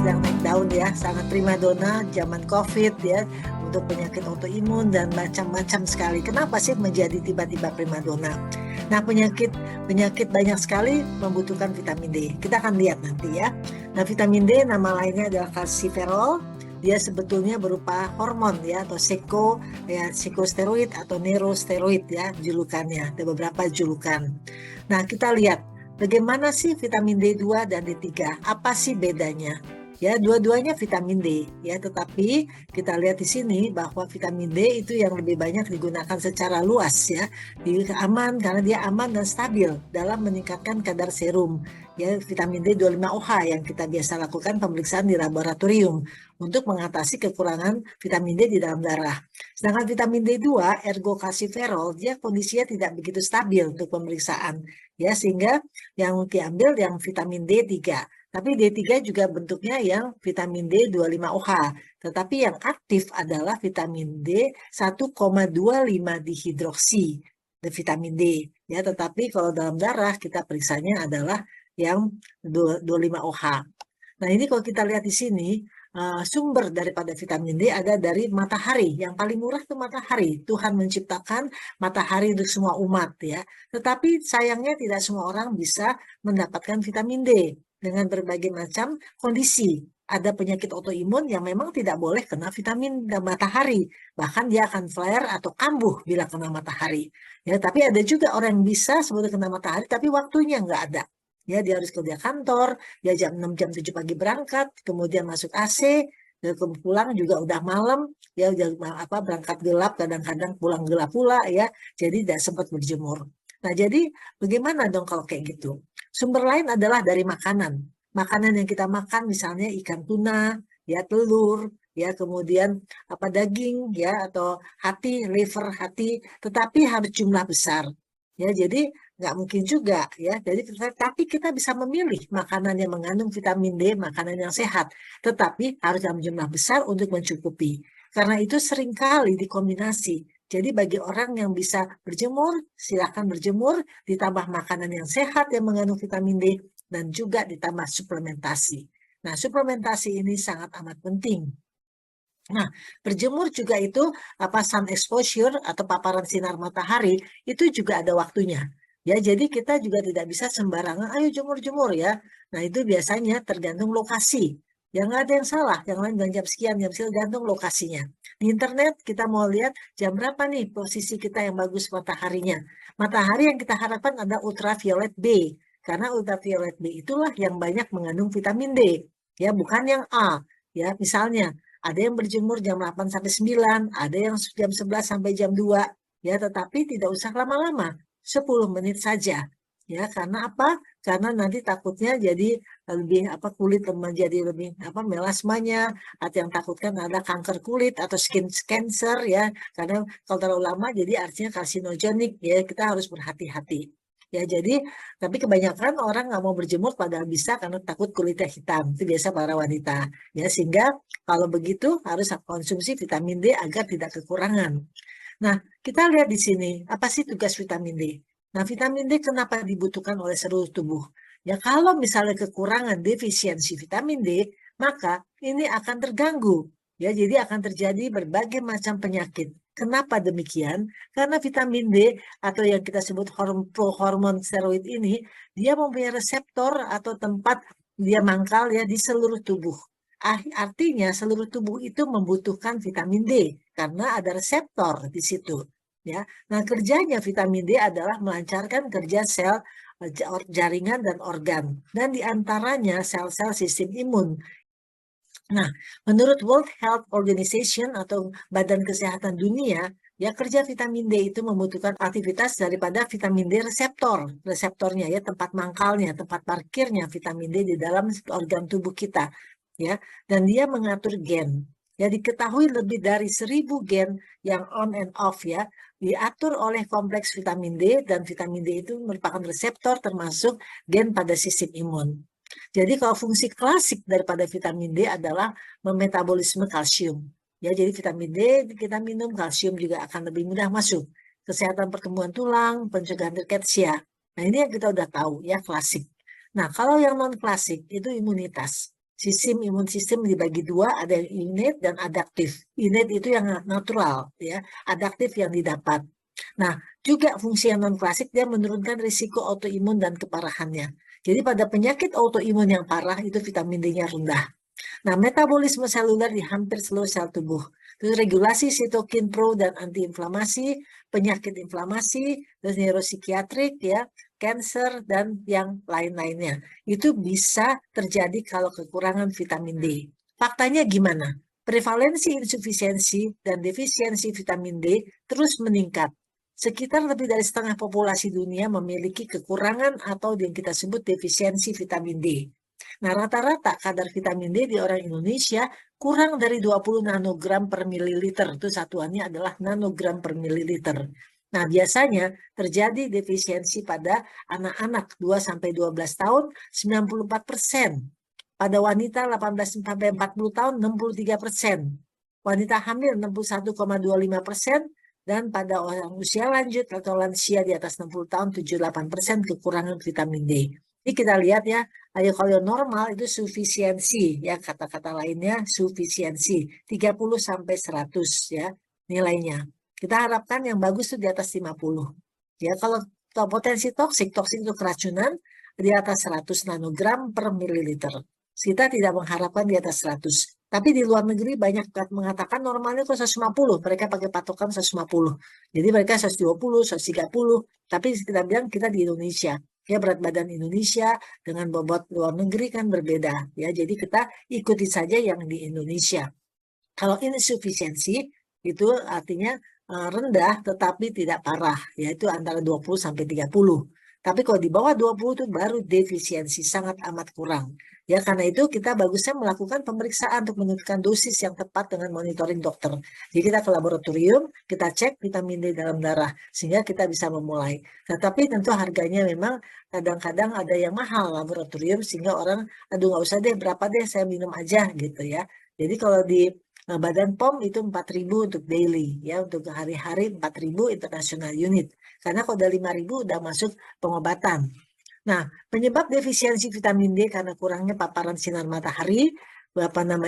sedang naik daun ya, sangat primadona zaman COVID ya, untuk penyakit autoimun dan macam-macam sekali. Kenapa sih menjadi tiba-tiba primadona? Nah, penyakit banyak sekali membutuhkan vitamin D. Kita akan lihat nanti ya. Nah, vitamin D nama lainnya adalah kalsiferol. Dia sebetulnya berupa hormon ya, atau sikosteroid atau neurosteroid ya julukannya. Ada beberapa julukan. Nah, kita lihat bagaimana sih vitamin D2 dan D3? Apa sih bedanya? Ya, dua-duanya vitamin D ya, tetapi kita lihat di sini bahwa vitamin D itu yang lebih banyak digunakan secara luas ya. Aman karena dia aman dan stabil dalam meningkatkan kadar serum ya, vitamin D25OH yang kita biasa lakukan pemeriksaan di laboratorium untuk mengatasi kekurangan vitamin D di dalam darah. Sedangkan vitamin D2 ergocalciferol dia kondisinya tidak begitu stabil untuk pemeriksaan ya, sehingga yang diambil yang vitamin D3. Tapi D3 juga bentuknya yang vitamin D25OH. Tetapi yang aktif adalah vitamin D 1,25 dihidroksi vitamin D. Ya, tetapi kalau dalam darah kita periksanya adalah yang 25OH. Nah, ini kalau kita lihat di sini, sumber daripada vitamin D ada dari matahari. Yang paling murah itu matahari. Tuhan menciptakan matahari untuk semua umat ya. Tetapi sayangnya tidak semua orang bisa mendapatkan vitamin D dengan berbagai macam kondisi. Ada penyakit autoimun yang memang tidak boleh kena vitamin matahari. Bahkan dia akan flare atau kambuh bila kena matahari. Ya, tapi ada juga orang yang bisa sebetulnya kena matahari tapi waktunya nggak ada. Ya, dia harus kerja kantor, dia jam 6 jam 7 pagi berangkat, kemudian masuk AC, dan pulang juga udah malam, ya udah berangkat gelap, kadang-kadang pulang gelap pula ya. Jadi tidak sempat berjemur. Nah, jadi bagaimana dong kalau kayak gitu? Sumber lain adalah dari makanan. Makanan yang kita makan misalnya ikan tuna, ya telur, ya kemudian daging ya atau liver hati, tetapi harus jumlah besar. Ya, jadi nggak mungkin juga ya. Jadi tapi kita bisa memilih makanan yang mengandung vitamin D, makanan yang sehat, tetapi harus dalam jumlah besar untuk mencukupi. Karena itu seringkali dikombinasi. Jadi bagi orang yang bisa berjemur, silakan berjemur, ditambah makanan yang sehat yang mengandung vitamin D, dan juga ditambah suplementasi. Nah, suplementasi ini sangat amat penting. Nah, berjemur juga itu sun exposure atau paparan sinar matahari itu juga ada waktunya. Ya, jadi kita juga tidak bisa sembarangan, ayo jemur-jemur ya. Nah, itu biasanya tergantung lokasi. Yang nggak ada yang salah, yang lain bilang jam sekian, tergantung lokasinya. Di internet kita mau lihat jam berapa nih posisi kita yang bagus mataharinya. Matahari yang kita harapkan ada ultraviolet B, karena ultraviolet B itulah yang banyak mengandung vitamin D, ya bukan yang A. Ya, misalnya ada yang berjemur jam 8 sampai 9, ada yang jam 11 sampai jam 2, ya, tetapi tidak usah lama-lama, 10 menit saja. Ya, karena apa? Karena nanti takutnya jadi lebih kulit menjadi lebih melasmanya, atau yang takutkan ada kanker kulit atau skin cancer ya. Karena kalau terlalu lama jadi artinya karsinogenik ya, kita harus berhati-hati. Ya, jadi tapi kebanyakan orang nggak mau berjemur padahal bisa karena takut kulitnya hitam. Itu biasa para wanita. Ya, sehingga kalau begitu harus konsumsi vitamin D agar tidak kekurangan. Nah, kita lihat di sini, apa sih tugas vitamin D? Nah, vitamin D kenapa dibutuhkan oleh seluruh tubuh? Ya, kalau misalnya kekurangan defisiensi vitamin D, maka ini akan terganggu. Ya, jadi akan terjadi berbagai macam penyakit. Kenapa demikian? Karena vitamin D atau yang kita sebut hormon steroid ini, dia mempunyai reseptor atau tempat dia mangkal ya di seluruh tubuh. Artinya seluruh tubuh itu membutuhkan vitamin D karena ada reseptor di situ. Ya, nah kerjanya vitamin D adalah melancarkan kerja sel jaringan dan organ, dan diantaranya sel-sel sistem imun. Nah, menurut World Health Organization atau Badan Kesehatan Dunia, ya kerja vitamin D itu membutuhkan aktivitas daripada vitamin D reseptornya ya, tempat mangkalnya, tempat parkirnya vitamin D di dalam organ tubuh kita, ya. Dan dia mengatur gen. Ya, diketahui lebih dari 1000 gen yang on and off ya, diatur oleh kompleks vitamin D, dan vitamin D itu merupakan reseptor termasuk gen pada sistem imun. Jadi kalau fungsi klasik daripada vitamin D adalah memetabolisme kalsium. Ya, jadi vitamin D kita minum, kalsium juga akan lebih mudah masuk. Kesehatan pertumbuhan tulang, pencegahan riketsia. Nah, ini yang kita udah tahu ya, klasik. Nah, kalau yang non klasik itu imunitas. Sistem imun sistem dibagi dua, ada yang innate dan adaptif. Innate itu yang natural, ya. Adaptif yang didapat. Nah, juga fungsi yang non-klasik dia menurunkan risiko autoimun dan keparahannya. Jadi pada penyakit autoimun yang parah itu vitamin D-nya rendah. Nah, metabolisme seluler di hampir seluruh sel tubuh. Terus regulasi sitokin pro dan antiinflamasi, penyakit inflamasi, terus neuropsikiatrik ya, kanker dan yang lain-lainnya. Itu bisa terjadi kalau kekurangan vitamin D. Faktanya gimana? Prevalensi insufisiensi dan defisiensi vitamin D terus meningkat. Sekitar lebih dari setengah populasi dunia memiliki kekurangan atau yang kita sebut defisiensi vitamin D. Nah, rata-rata kadar vitamin D di orang Indonesia kurang dari 20 nanogram per mililiter. Itu satuannya adalah nanogram per mililiter. Nah, biasanya terjadi defisiensi pada anak-anak 2-12 tahun 94%. Pada wanita 18-40 tahun 63%. Wanita hamil 61,25%. Dan pada orang usia lanjut atau lansia di atas 60 tahun 78% kekurangan vitamin D. Jadi kita lihat ya, ayo kalau normal itu sufisiensi ya, kata-kata lainnya sufisiensi 30 sampai 100 ya nilainya. Kita harapkan yang bagus itu di atas 50. Ya, kalau potensi toksik itu keracunan di atas 100 nanogram per mililiter. Kita tidak mengharapkan di atas 100. Tapi di luar negeri banyak mengatakan normalnya itu 150. Mereka pakai patokan 150. Jadi mereka 120, 130. Tapi kita bilang kita di Indonesia. Ya, berat badan Indonesia dengan bobot luar negeri kan berbeda. Ya, jadi kita ikuti saja yang di Indonesia. Kalau insufisiensi itu artinya rendah tetapi tidak parah, yaitu antara 20 sampai 30. Tapi kalau di bawah 20 itu baru defisiensi, sangat amat kurang. Ya, karena itu kita bagusnya melakukan pemeriksaan untuk menentukan dosis yang tepat dengan monitoring dokter. Jadi kita ke laboratorium, kita cek vitamin D dalam darah, sehingga kita bisa memulai. Tetapi tentu harganya memang kadang-kadang ada yang mahal laboratorium, sehingga orang, aduh nggak usah deh, berapa deh saya minum aja gitu ya. Jadi kalau di Badan POM itu 4.000 untuk daily, ya untuk hari-hari 4.000 international unit. Karena kalau udah 5.000 udah masuk pengobatan. Nah, penyebab defisiensi vitamin D karena kurangnya paparan sinar matahari,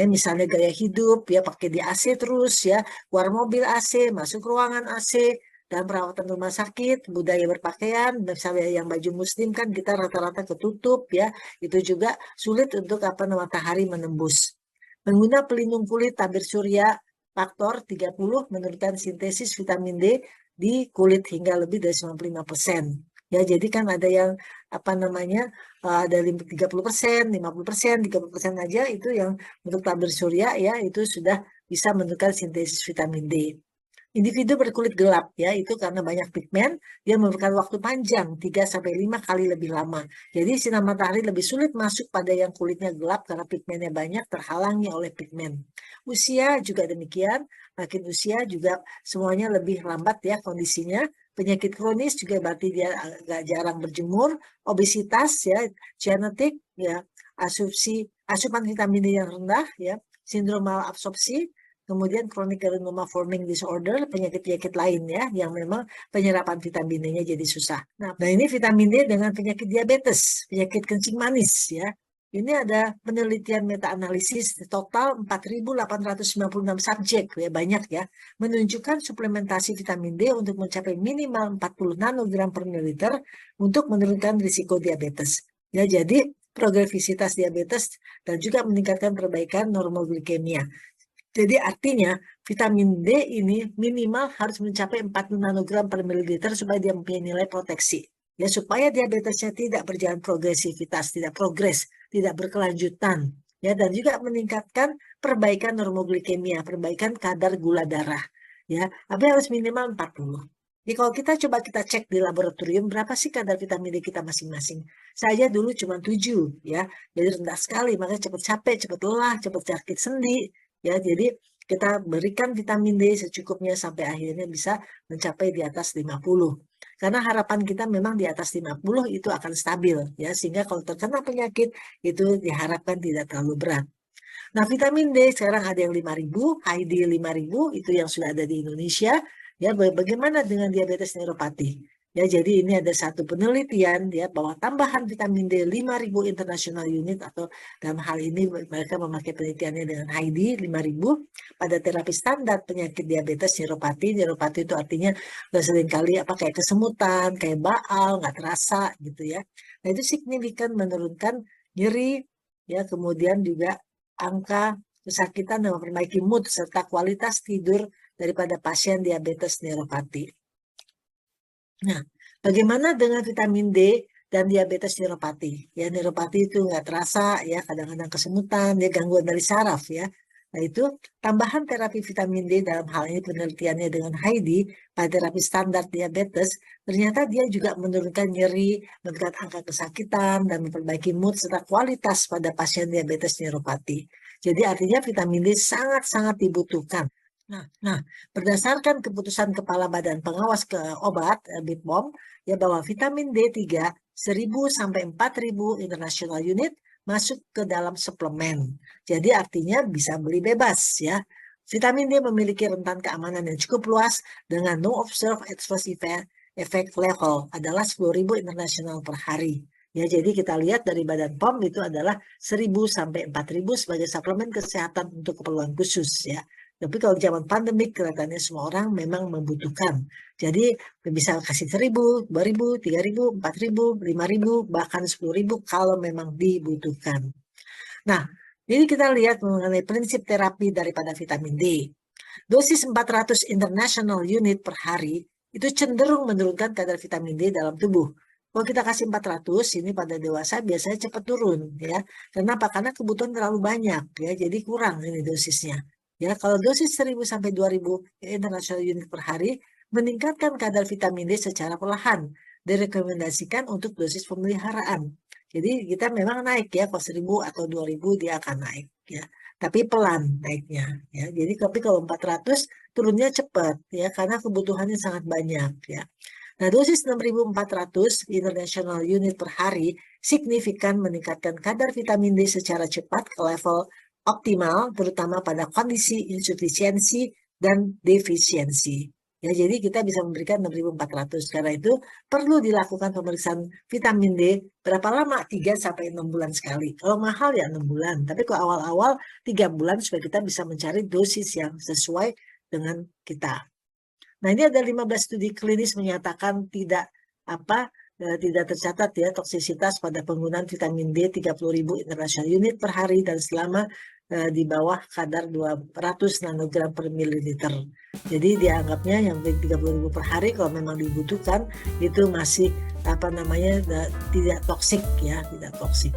misalnya gaya hidup, ya pakai di AC terus, ya keluar mobil AC, masuk ruangan AC, dan perawatan rumah sakit, budaya berpakaian, misalnya yang baju muslim kan kita rata-rata ketutup, ya itu juga sulit untuk matahari menembus. Pengguna pelindung kulit tabir surya faktor 30 menurunkan sintesis vitamin D di kulit hingga lebih dari 95%. Ya, jadi kan ada yang ada 30%, 50%, 30% aja itu yang untuk tabir surya ya itu sudah bisa menentukan sintesis vitamin D. Individu berkulit gelap ya itu karena banyak pigmen, dia memerlukan waktu panjang 3-5 kali lebih lama. Jadi sinar matahari lebih sulit masuk pada yang kulitnya gelap karena pigmennya banyak, terhalangi oleh pigmen. Usia juga demikian, makin usia juga semuanya lebih lambat ya kondisinya. Penyakit kronis juga berarti dia agak jarang berjemur, obesitas ya, genetik ya, asupan vitamin D yang rendah ya, sindrom malabsorpsi, kemudian chronic granuloma forming disorder, penyakit-penyakit lain ya, yang memang penyerapan vitamin D-nya jadi susah. Nah, ini vitamin D dengan penyakit diabetes, penyakit kencing manis ya. Ini ada penelitian meta-analisis total 4.896 subjek, ya banyak ya, menunjukkan suplementasi vitamin D untuk mencapai minimal 40 nanogram per mililiter untuk menurunkan risiko diabetes. Ya, jadi progresivitas diabetes dan juga meningkatkan perbaikan normal glikemia. Jadi artinya vitamin D ini minimal harus mencapai 40 nanogram per mililiter supaya dia mempunyai nilai proteksi. Ya, supaya diabetesnya tidak berjalan progresivitas, tidak progres, tidak berkelanjutan. Ya, dan juga meningkatkan perbaikan normoglikemia, perbaikan kadar gula darah. Ya, tapi harus minimal 40. Jadi kalau kita cek di laboratorium berapa sih kadar vitamin D kita masing-masing. Saya dulu cuma 7 ya. Jadi rendah sekali, makanya cepat capek, cepat lelah, cepat sakit sendi. Ya, jadi kita berikan vitamin D secukupnya sampai akhirnya bisa mencapai di atas 50. Karena harapan kita memang di atas 50 itu akan stabil ya, sehingga kalau terkena penyakit itu diharapkan tidak terlalu berat. Nah, vitamin D sekarang ada yang 5.000, ID 5.000 itu yang sudah ada di Indonesia. Ya, bagaimana dengan diabetes neuropati? Ya, jadi ini ada satu penelitian ya bahwa tambahan vitamin D 5.000 international unit, atau dalam hal ini mereka memakai penelitiannya dengan HID 5.000 pada terapi standar penyakit diabetes neuropati. Neuropati itu artinya seringkali kayak kesemutan, kayak baal, nggak terasa gitu ya. Nah, itu signifikan menurunkan nyeri ya, kemudian juga angka kesakitan dan memperbaiki mood serta kualitas tidur daripada pasien diabetes neuropati. Nah, bagaimana dengan vitamin D dan diabetes neuropati? Ya, neuropati itu nggak terasa ya, kadang-kadang kesemutan, ya gangguan dari saraf ya. Nah, itu tambahan terapi vitamin D dalam hal ini penelitiannya dengan Heidi pada terapi standar diabetes, ternyata dia juga menurunkan nyeri, menurunkan angka kesakitan, dan memperbaiki mood serta kualitas pada pasien diabetes neuropati. Jadi artinya vitamin D sangat-sangat dibutuhkan. Nah, berdasarkan keputusan Kepala Badan Pengawas Obat BPOM ya, bahwa vitamin D3 1.000 sampai 4.000 international unit masuk ke dalam suplemen. Jadi artinya bisa beli bebas ya. Vitamin D memiliki rentan keamanan yang cukup luas dengan no observed adverse effect level adalah 10.000 international per hari. Ya, jadi kita lihat dari Badan POM itu adalah 1.000 sampai 4.000 sebagai suplemen kesehatan untuk keperluan khusus ya. Tapi kalau zaman pandemik kelihatannya semua orang memang membutuhkan. Jadi bisa kasih 1.000, 2.000, 3.000, 4.000, 5.000, bahkan 10.000 kalau memang dibutuhkan. Nah, jadi kita lihat mengenai prinsip terapi daripada vitamin D. Dosis 400 international unit per hari itu cenderung menurunkan kadar vitamin D dalam tubuh. Kalau kita kasih 400, ini pada dewasa biasanya cepat turun ya. Kenapa? Karena kebutuhan terlalu banyak ya, jadi kurang ini dosisnya. Ya, kalau dosis 1.000 sampai 2.000 international unit per hari meningkatkan kadar vitamin D secara perlahan. Direkomendasikan untuk dosis pemeliharaan. Jadi kita memang naik ya, kalau 1.000 atau 2.000 dia akan naik ya. Tapi pelan naiknya ya. Jadi tapi kalau 400 turunnya cepat ya, karena kebutuhannya sangat banyak ya. Nah, dosis 6.400 international unit per hari signifikan meningkatkan kadar vitamin D secara cepat ke level optimal, terutama pada kondisi insufisiensi dan defisiensi. Ya, jadi kita bisa memberikan 6.400. Karena itu perlu dilakukan pemeriksaan vitamin D berapa lama? 3-6 bulan sekali. Kalau mahal ya 6 bulan. Tapi kalau awal-awal 3 bulan supaya kita bisa mencari dosis yang sesuai dengan kita. Nah, ini ada 15 studi klinis menyatakan tidak tercatat ya toksisitas pada penggunaan vitamin D 30.000 international unit per hari dan selama di bawah kadar 200 nanogram per mililiter. Jadi dianggapnya yang 30.000 per hari kalau memang dibutuhkan itu masih tidak toksik ya, tidak toksik.